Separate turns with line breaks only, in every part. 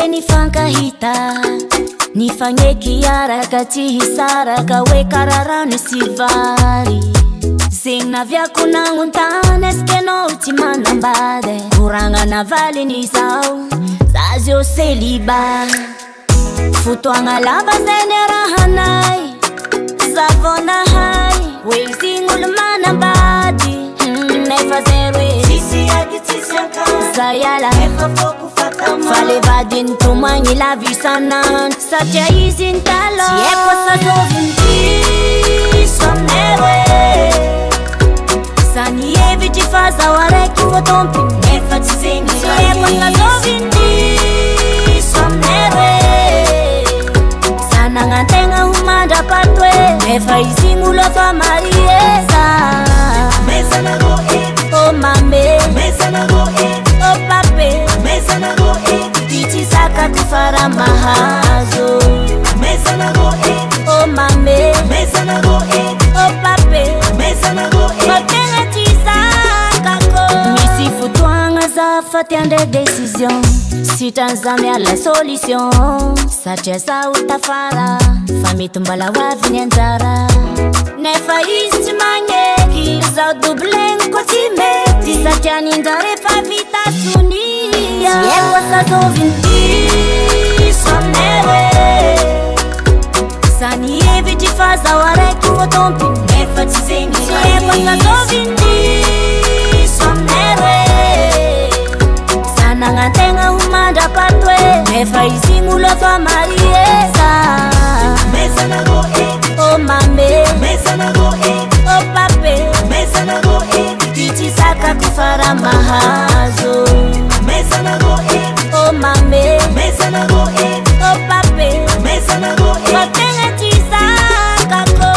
hoe nifankahita nifangeky araka tsy hisaraka hoe kararano sy vary zegny naviako nagnotany eske anao tsy manambady koragnana valin'izao za zio célibat fotoagna lava zay ny rahanay zavonahay hoe izigny olo manambady nefa zero za iala fa le vadiny tomagny lavisanandro satria izy ntalo tsy haiko sa zoviny diso aminay hoe za nihevitry fa zaho araiky voatompiny nefa tsy zegny tsy haiko sa zoviny diso aminay hoe za nagnantegna ho mandrapato hoe nefa izigny olo fa marieza oh mame oh pape tichi saka kufara mahazo oh mame oh pape kotenga tisaka ko misi fotoagna za fa tiandre décision sitran za miala solution satria za ho tafara fa mety mbala hoaviny anjara nefa izy tsy magneky zaho doblegny ko tsy mety satria ninja refa vita sonia tsy haiko sa zoviny diso aminay hoe za nihevitry fa zaho araiky voatompiny nefa tsy zegny tsy haiko sa zoviny diso aminay hoe za nagnantegna ho mandrapato hoe nefa izigny olo fa marieza oh mame oh pape tichi saka kufara mahazo oh mame oh pape kotenga tisaka ko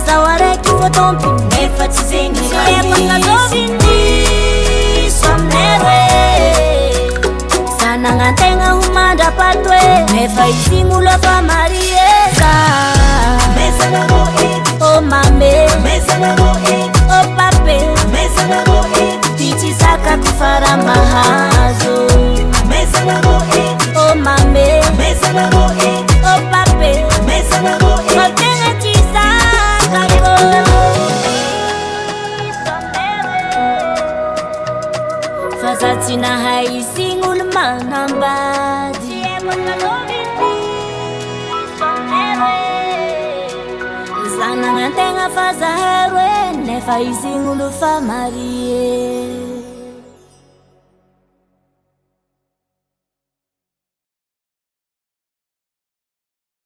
zaho araiky voatompiny nefa tsy zegny tsy haiko sa zoviny diso aminay hoe za nagnantegna ho mandrapato hoe nefa izigny olo fa marieza oh mame oh pape tichi saka kufara mahazo oh mame oh pape kotenga tisaka ko fa za tsy nahay izigny olo manambady za nagnantegna fa zahay roe nefa izigny olo fa marie